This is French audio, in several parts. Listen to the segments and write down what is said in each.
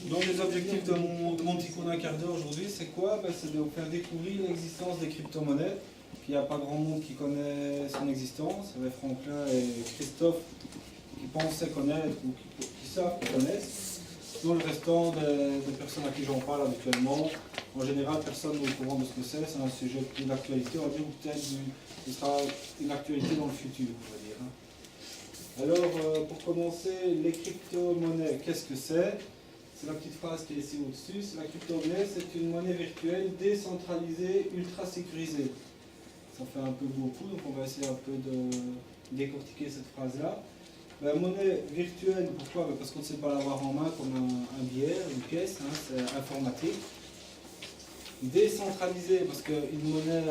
donc les objectifs de mon petit cours d'un quart d'heure aujourd'hui, c'est quoi? C'est de vous faire découvrir l'existence des crypto-monnaies. Il n'y a pas grand monde qui connaît son existence. Il y avait Franklin et Christophe qui pensaient connaître ou qui savent, qui connaissent. Sinon, le restant des personnes à qui j'en parle habituellement, en général, personne n'est au courant de ce que c'est. C'est un sujet d'actualité, on va dire, ou peut-être ce sera une actualité dans le futur, on va dire. Alors, pour commencer, les crypto-monnaies, qu'est-ce que c'est? C'est la petite phrase qui est ici au-dessus. La crypto-monnaie, c'est une monnaie virtuelle décentralisée, ultra sécurisée. Ça fait un peu beaucoup, donc on va essayer un peu de décortiquer cette phrase-là. La monnaie virtuelle, pourquoi? Parce qu'on ne sait pas l'avoir en main comme un billet, une pièce, hein, c'est informatique. Décentralisée, parce qu'une monnaie,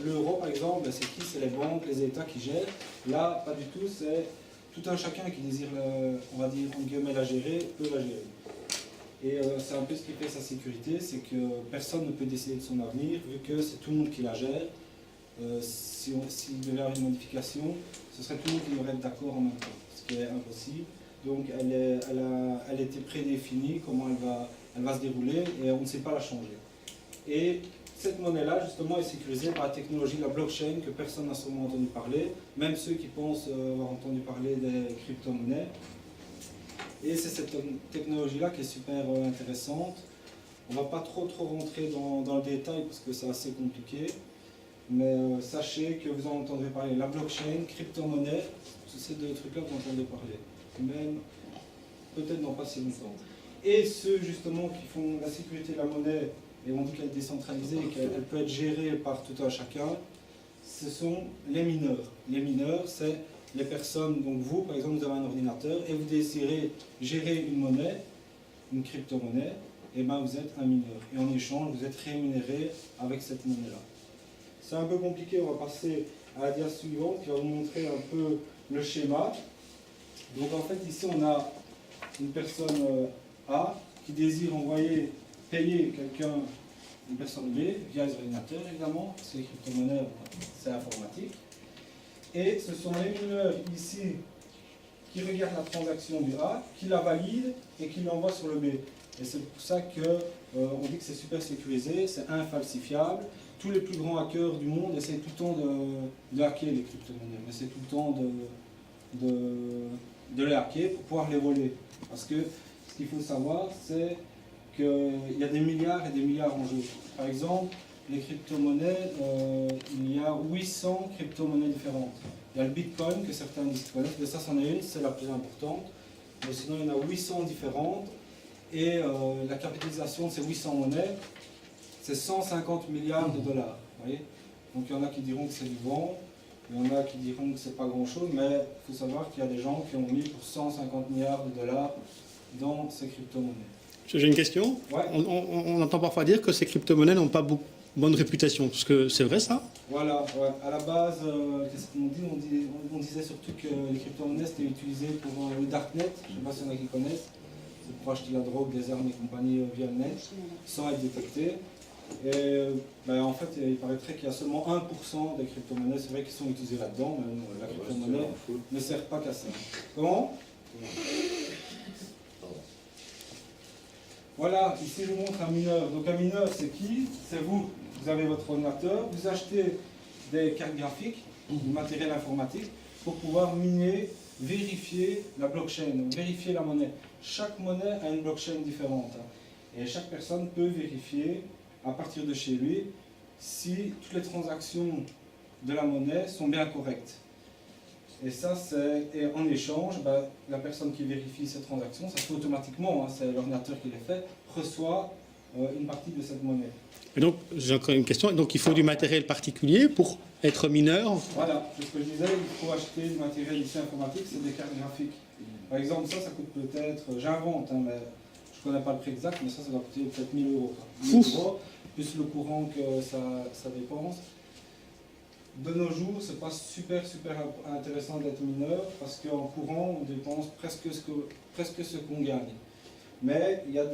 l'euro par exemple, c'est qui? C'est les banques, les États qui gèrent. Là, pas du tout, c'est tout un chacun qui désire, on va dire, en guillemets, la gérer, peut la gérer. Et c'est un peu ce qui fait sa sécurité, c'est que personne ne peut décider de son avenir, vu que c'est tout le monde qui la gère. S'il devait y avoir une modification, ce serait tout le monde qui devrait être d'accord en même temps, ce qui est impossible. Donc elle était prédéfinie, comment elle va se dérouler, et on ne sait pas la changer. Et cette monnaie-là, justement, est sécurisée par la technologie de la blockchain, que personne n'a sûrement entendu parler, même ceux qui pensent avoir entendu parler des crypto-monnaies. Et c'est cette technologie-là qui est super intéressante. On ne va pas trop rentrer dans le détail, parce que c'est assez compliqué. Mais sachez que vous en entendrez parler. La blockchain, crypto-monnaie, c'est ces deux trucs-là que vous entendez parler. Même, peut-être dans pas si longtemps. Et ceux, justement, qui font la sécurité de la monnaie, et on dit qu'elle est décentralisée et qu'elle peut être gérée par tout un chacun, ce sont les mineurs. Les mineurs, c'est les personnes, donc vous, par exemple, vous avez un ordinateur et vous désirez gérer une monnaie, une crypto-monnaie, et bien vous êtes un mineur. Et en échange, vous êtes rémunéré avec cette monnaie-là. C'est un peu compliqué, on va passer à la dia suivante qui va vous montrer un peu le schéma. Donc en fait ici on a une personne A qui désire payer quelqu'un, une personne B, via les ordinateurs évidemment, parce que les crypto-monnaies c'est informatique. Et ce sont les mineurs ici qui regardent la transaction du A, qui la valident et qui l'envoient sur le B. Et c'est pour ça qu'on dit que c'est super sécurisé, c'est infalsifiable. Tous les plus grands hackers du monde essayent tout le temps de hacker les crypto-monnaies, mais c'est tout le temps de les hacker pour pouvoir les voler. Parce que ce qu'il faut savoir, c'est qu'il y a des milliards et des milliards en jeu. Par exemple, les crypto-monnaies, il y a 800 crypto-monnaies différentes. Il y a le Bitcoin que certains disent connaître, mais ça c'en est une, c'est la plus importante. Mais sinon, il y en a 800 différentes. Et la capitalisation de ces 800 monnaies, c'est 150 milliards de dollars. Voyez, donc il y en a qui diront que c'est du vent, il y en a qui diront que c'est pas grand-chose, mais il faut savoir qu'il y a des gens qui ont mis pour 150 milliards de dollars dans ces crypto-monnaies. J'ai une question. Ouais. On entend parfois dire que ces crypto-monnaies n'ont pas bonne réputation. Est-ce que c'est vrai ça? Voilà, ouais. À la base, qu'est-ce qu'on dit, on disait surtout que les crypto-monnaies étaient utilisées pour le darknet, je ne sais pas s'il y en a qui connaissent, c'est pour acheter la drogue, des armes et compagnie via le net, sans être détecté. Et en fait, il paraîtrait qu'il y a seulement 1% des crypto-monnaies, c'est vrai qu'ils sont utilisés là-dedans, mais la crypto-monnaie ne sert pas qu'à ça. Comment? Voilà, ici je vous montre un mineur. Donc un mineur, c'est qui? C'est vous. Vous avez votre ordinateur, vous achetez des cartes graphiques, du matériel informatique, pour pouvoir miner, vérifier la blockchain, vérifier la monnaie. Chaque monnaie a une blockchain différente. Et chaque personne peut vérifier, à partir de chez lui, si toutes les transactions de la monnaie sont bien correctes. Et ça, et en échange, la personne qui vérifie ces transactions, ça se fait automatiquement, hein, c'est l'ordinateur qui les fait, reçoit une partie de cette monnaie. Et donc, j'ai encore une question. Donc, il faut du matériel particulier pour être mineur? Voilà, c'est ce que je disais, il faut acheter du matériel ici informatique, c'est des cartes graphiques. Par exemple, ça coûte peut-être, j'invente, hein, mais je ne connais pas le prix exact, mais ça va coûter peut-être 1000 euros. 1000 euros, plus le courant que ça dépense. De nos jours, c'est pas super intéressant d'être mineur parce qu'en courant, on dépense presque ce qu'on gagne. Mais il y a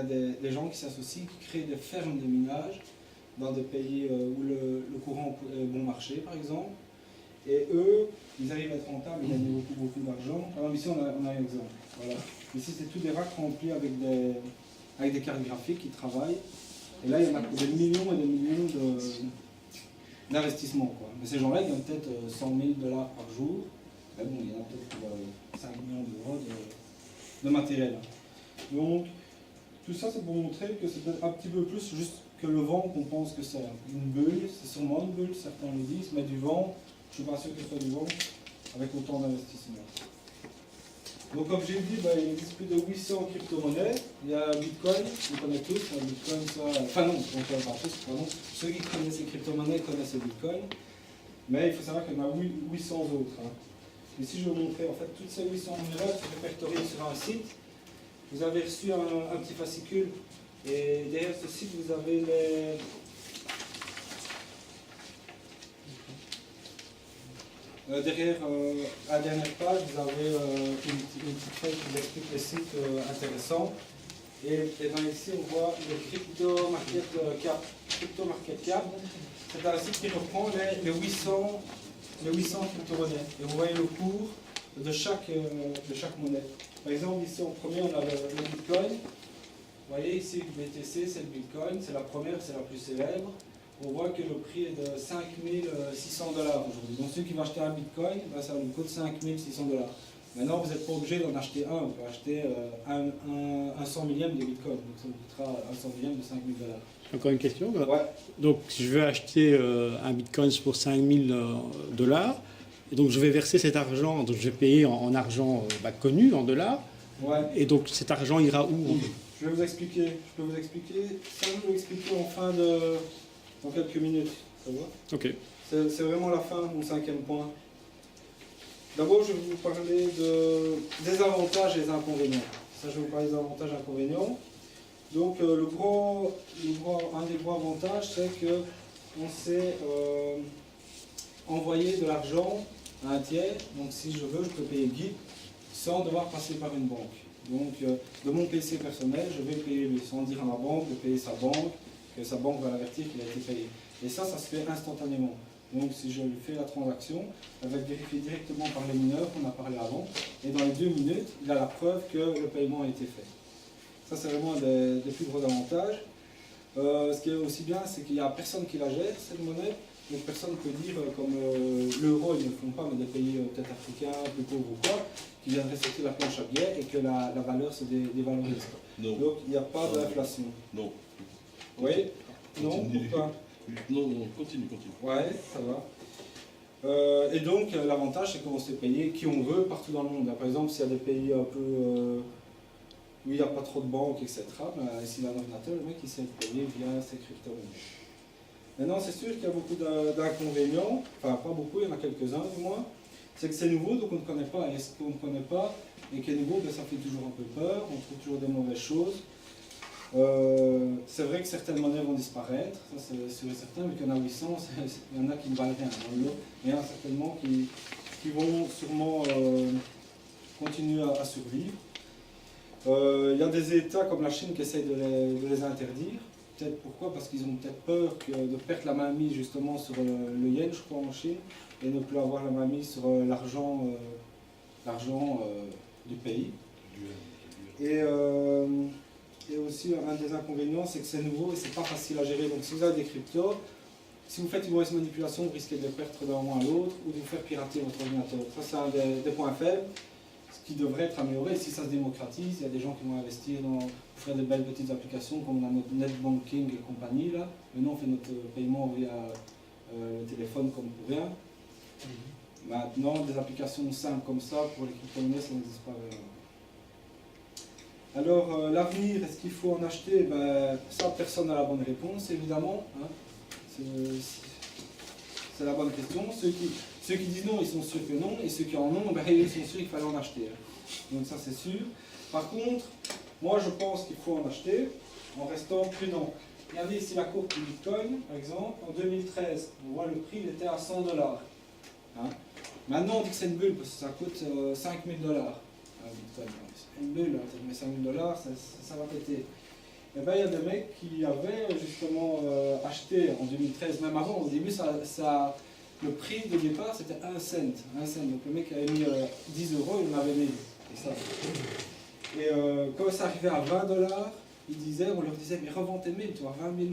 des gens qui s'associent, qui créent des fermes de minage dans des pays où le courant est bon marché, par exemple. Et eux, ils arrivent à être rentables, ils gagnent beaucoup d'argent. Alors ici, on a un exemple. Voilà. Ici, c'est tous des racks remplis avec des cartes graphiques qui travaillent. Et là, il y en a pour des millions et des millions d'investissements. Mais ces gens-là, ils gagnent peut-être 100 000 $ par jour. Mais bon, il y en a peut-être pour 5 millions d'euros de matériel. Donc, tout ça, c'est pour montrer que c'est peut-être un petit peu plus juste que le vent qu'on pense que c'est une bulle. C'est sûrement une bulle, certains le disent, mais du vent, je ne suis pas sûr que ce soit du vent avec autant d'investissements. Donc, comme j'ai dit, il existe plus de 800 crypto-monnaies. Il y a Bitcoin, on connaît tous. Bitcoin, ça... Enfin non, on ne connaît pas tous, pardon. Ceux qui connaissent les crypto-monnaies connaissent le Bitcoin. Mais il faut savoir qu'il y en a 800 autres. Ici, je vais vous montrer en fait toutes ces 800 monnaies-là qui sont répertoriées sur un site. Vous avez reçu un petit fascicule et derrière ce site, vous avez les... derrière, à la dernière page, vous avez une petite feuille qui vous explique les sites intéressants. Et dans ici, on voit le Crypto Market Cap. C'est un site qui reprend les 800 crypto-monnaies. Et vous voyez le cours de chaque monnaie. Par exemple, ici en premier, on a le Bitcoin. Vous voyez ici, le BTC, c'est le Bitcoin. C'est la première, c'est la plus célèbre. On voit que le prix est de 5 600 $ aujourd'hui. Donc, ceux qui vont acheter un Bitcoin, ça vous coûte 5 600 $. Maintenant, vous n'êtes pas obligé d'en acheter un. Vous pouvez acheter un 100 millième de Bitcoin. Donc, ça vous coûtera un 100 millième de 5 000 $. Encore une question. Ouais. Donc, je veux acheter un Bitcoin pour 5 000 $. Et donc, je vais verser cet argent, donc je vais payer en argent connu, en dollars. Ouais. Et donc, cet argent ira où? Je vais vous expliquer. Je peux vous expliquer. Ça, je vais vous expliquer dans quelques minutes. Ça va? Ok. C'est vraiment la fin, mon 5e point. D'abord, je vais vous parler des avantages et des inconvénients. Ça, je vais vous parler des avantages et inconvénients. Donc, un des gros avantages, c'est qu'on sait envoyer de l'argent à un tiers. Donc, si je veux, je peux payer Guy sans devoir passer par une banque. Donc, de mon PC personnel, je vais payer lui, sans dire à ma banque de payer sa banque, que sa banque va l'avertir qu'il a été payé. Et ça se fait instantanément. Donc, si je fais la transaction, elle va être vérifiée directement par les mineurs qu'on a parlé avant. Et dans les 2 minutes, il a la preuve que le paiement a été fait. Ça, c'est vraiment un des plus gros avantages. Ce qui est aussi bien, c'est qu'il n'y a personne qui la gère, cette monnaie. Donc, personne ne peut dire, comme l'euro, ils ne le font pas, mais des pays peut-être africains, plus pauvres ou quoi, qui viendraient sortir la planche à billets et que la valeur se dévalorise. Donc, il n'y a pas d'inflation. Non. Oui? Non? Pourquoi? Non, continue. Ouais, ça va. Et donc, l'avantage, c'est qu'on sait payer qui on veut partout dans le monde. Par exemple, s'il y a des pays un peu où il n'y a pas trop de banques, etc., ici, dans l'ordinateur, le mec, il sait payer via ses crypto-monnaies. Maintenant, c'est sûr qu'il y a beaucoup d'inconvénients, enfin, pas beaucoup, il y en a quelques-uns du moins. C'est que c'est nouveau, donc on ne connaît pas. Et ce qu'on ne connaît pas et qui est nouveau, ça fait toujours un peu peur, on trouve toujours des mauvaises choses. C'est vrai que certaines monnaies vont disparaître, ça c'est sûr et certain, vu qu'il y en a 800, il y en a qui ne valent rien dans le lot, mais il y en a certainement qui vont sûrement continuer à survivre. Il y a des États comme la Chine qui essayent de les interdire. Peut-être pourquoi? Parce qu'ils ont peut-être peur de perdre la mainmise justement sur le yen, je crois, en Chine, et ne plus avoir la mainmise sur l'argent du pays. Et aussi, un des inconvénients, c'est que c'est nouveau et c'est pas facile à gérer. Donc, si vous avez des cryptos, si vous faites une mauvaise manipulation, vous risquez de les perdre d'un moment à l'autre ou de vous faire pirater votre ordinateur. Ça, c'est un des points faibles, ce qui devrait être amélioré. Si ça se démocratise, il y a des gens qui vont investir pour faire de belles petites applications comme on a notre net banking et compagnie. Là. Maintenant, on fait notre paiement via le téléphone comme pour rien. Maintenant, des applications simples comme ça, pour les crypto-monnaies, ça n'existe pas vraiment. Alors, l'avenir, est-ce qu'il faut en acheter? Ça, personne n'a la bonne réponse, évidemment. Hein. C'est la bonne question. Ceux qui disent non, ils sont sûrs que non. Et ceux qui en ont, ils sont sûrs qu'il fallait en acheter. Hein. Donc ça, c'est sûr. Par contre, moi, je pense qu'il faut en acheter en restant prudent. Regardez ici la courbe du Bitcoin, par exemple. En 2013, on voit le prix, il était à 100 $. Hein. Maintenant, on dit que c'est une bulle parce que ça coûte 5 000 $. Bitcoin. Une bulle, mais 5 000 $, ça va péter. Et il y a des mecs qui avaient justement acheté en 2013, même avant, au début ça le prix de départ c'était 1 cent. 1 cent. Donc le mec avait mis 10 euros, il m'avait mis. Et quand ça arrivait à 20 $, ils disaient, on leur disait, mais revends tes 1000, tu vois, 20 000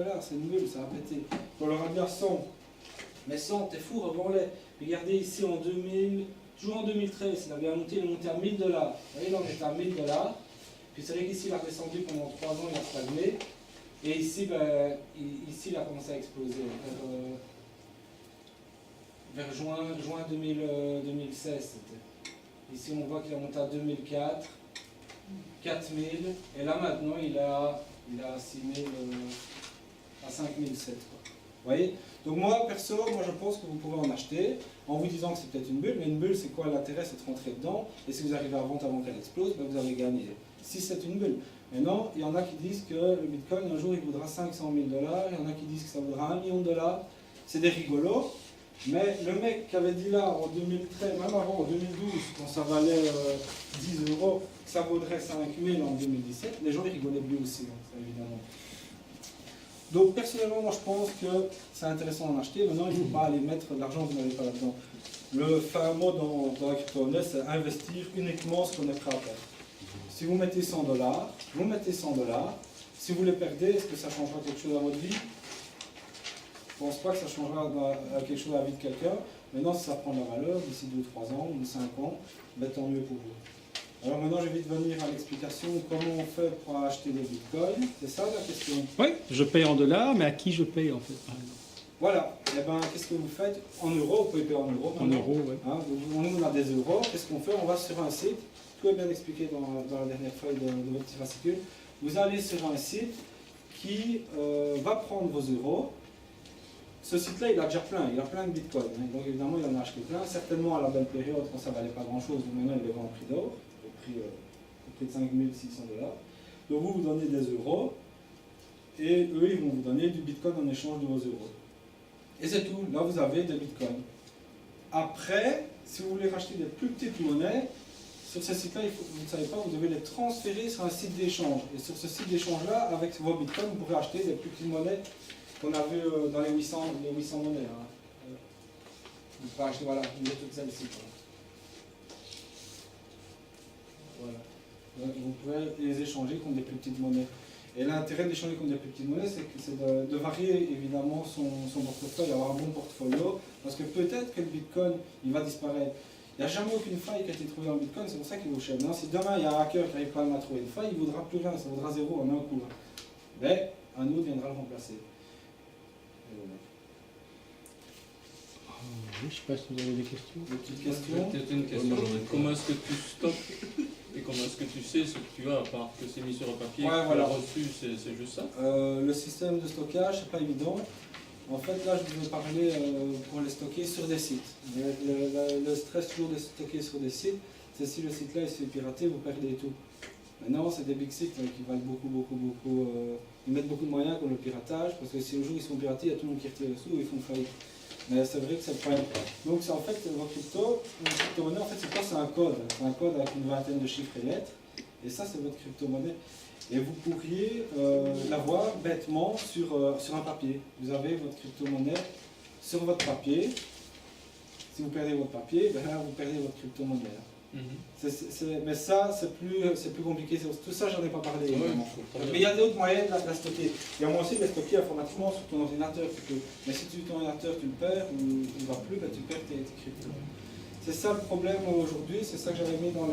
$, c'est une bulle, ça va péter. On leur a dit à 100. Mais 100, t'es fou, revends-les. Regardez ici en 2000, toujours en 2013, il avait monté, il est monté à 1000 $. Vous voyez, là on était à 1000 $. Puis c'est vrai qu'ici il a redescendu pendant 3 ans, il a stagné. Et ici, ici il a commencé à exploser. Vers juin 2016, c'était. Ici on voit qu'il a monté à 2004, 4000, et là maintenant il a 6000 à 5007. Vous voyez? Donc moi, perso, je pense que vous pouvez en acheter en vous disant que c'est peut-être une bulle, mais une bulle c'est quoi l'intérêt? C'est de rentrer dedans, et si vous arrivez à vendre avant qu'elle explose, vous avez gagné. Si c'est une bulle. Maintenant, il y en a qui disent que le Bitcoin un jour il vaudra 500 000 $, il y en a qui disent que ça vaudra 1 million de $. C'est des rigolos. Mais le mec qui avait dit là en 2013, même avant en 2012, quand ça valait 10 euros, que ça vaudrait 5 000 en 2017, les gens ils rigolaient lui aussi, hein, ça, évidemment. Donc personnellement, moi je pense que c'est intéressant d'en acheter. Maintenant, il ne faut pas aller mettre de l'argent que vous n'avez pas là-dedans. Le fin mot dans la crypto-monnaie, c'est investir uniquement ce qu'on est prêt à perdre. Si vous mettez 100 $, vous mettez 100 $. Si vous les perdez, est-ce que ça changera quelque chose dans votre vie? Je ne pense pas que ça changera quelque chose dans la vie de quelqu'un. Maintenant, si ça prend de la valeur, d'ici 2 ou 3 ans, ou 5 ans, tant mieux pour vous. Alors maintenant, je vais vite venir à l'explication comment on fait pour acheter des bitcoins. C'est ça la question? Oui, je paye en dollars, mais à qui je paye en fait, par exemple? Voilà. Et ben, qu'est-ce que vous faites? En euros, vous pouvez payer en euros. En euros, oui. Hein, on a des euros. Qu'est-ce qu'on fait? On va sur un site. Tout est bien expliqué dans la dernière feuille de votre petit fascicule. Vous allez sur un site qui va prendre vos euros. Ce site-là, il a déjà plein, il a plein de bitcoins. Hein. Donc évidemment, il en a acheté plein. Certainement à la belle période, quand ça ne valait pas grand-chose, donc maintenant il les vend au prix d'or, au prix de 5 600 $. Donc vous donnez des euros, et eux, ils vont vous donner du bitcoin en échange de vos euros. Et c'est tout, là vous avez des bitcoins. Après, si vous voulez racheter des plus petites monnaies, sur ce site-là, vous ne savez pas, vous devez les transférer sur un site d'échange. Et sur ce site d'échange-là, avec vos bitcoins, vous pourrez acheter des plus petites monnaies qu'on a vu dans les 800 monnaies. Hein. Vous pouvez acheter, voilà, une de toutes celles-ci. Voilà. Donc, vous pouvez les échanger contre des plus petites monnaies. Et l'intérêt d'échanger contre des plus petites monnaies, c'est de varier évidemment son portefeuille, avoir un bon portfolio, parce que peut-être que le Bitcoin, il va disparaître. Il n'y a jamais aucune faille qui a été trouvée dans le Bitcoin, c'est pour ça qu'il vaut cher. Non, si demain il y a un hacker qui arrive quand même à trouver une faille, il ne vaudra plus rien, ça vaudra zéro en un coup. Mais un autre viendra le remplacer. Je ne sais pas si vous avez des questions. Des petites questions. Peut-être une question. Comment est-ce que tu stockes et comment est-ce que tu sais ce que tu as, à part que c'est mis sur un papier, Ouais, que tu voilà. l'as reçu, c'est juste ça? Le système de stockage, c'est pas évident. En fait, là, je vais parler pour les stocker sur des sites. Le stress toujours de stocker sur des sites, c'est si le site-là il se fait pirater, vous perdez tout. Maintenant, c'est des big sites qui valent beaucoup. Ils mettent beaucoup de moyens pour le piratage, parce que si un jour ils sont piratés, il y a tout le monde qui retire dessous et ils font faillite. Mais c'est vrai que c'est le problème. Donc, c'est en fait, votre crypto-monnaie, en fait, c'est quoi? C'est un code. C'est un code avec une vingtaine de chiffres et lettres. Et ça, c'est votre crypto-monnaie. Et vous pourriez l'avoir bêtement sur un papier. Vous avez votre crypto-monnaie sur votre papier. Si vous perdez votre papier, ben là, vous perdez votre crypto-monnaie. Mais ça, c'est plus compliqué. Tout ça, j'en ai pas parlé. Mais il y a d'autres moyens de la stocker. Il y a moyen aussi de la stocker informatiquement sur ton ordinateur. Mais si ton ordinateur, tu le perds ou il ne va plus, ben, tu perds tes cryptos. C'est ça le problème aujourd'hui. C'est ça que j'avais mis dans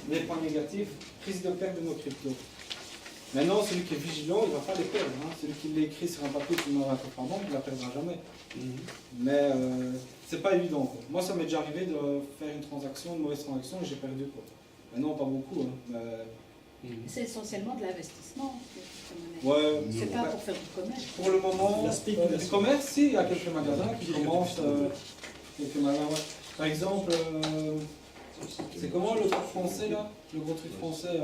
les points négatifs. Risque de perte de nos cryptos. Maintenant, celui qui est vigilant, il ne va pas les perdre. Hein. Celui qui l'écrit sur un papier qui met un coffre à banque, il ne la perdra jamais. Mais c'est pas évident. Quoi. Moi, ça m'est déjà arrivé de faire une mauvaise transaction, et j'ai perdu. Quoi. Maintenant, pas beaucoup. Hein, mais... C'est essentiellement de l'investissement. Ouais, c'est pas pour faire du commerce. Pour le moment, du commerce, si, il y a quelques magasins qui commencent. Quelques magasins, ouais. Par exemple, c'est comment le truc français là? Le gros truc français,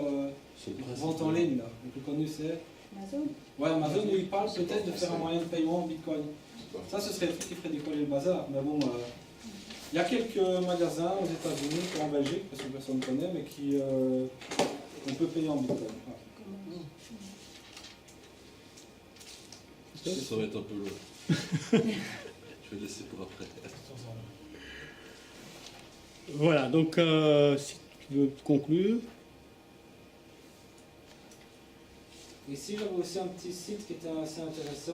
vente en ligne là. Le plus connu c'est Amazon. Ouais, Amazon où il parle peut-être de faire un moyen de paiement en bitcoin. Ça, ce serait le truc qui ferait décoller le bazar. Mais bon, il y a quelques magasins aux États-Unis, en Belgique, parce que personne ne connaît, mais qui on peut payer en bitcoin. Ouais. Ça va être un peu long. Je vais laisser pour après. Voilà, donc si tu veux conclure. Ici, j'avais aussi un petit site qui était assez intéressant.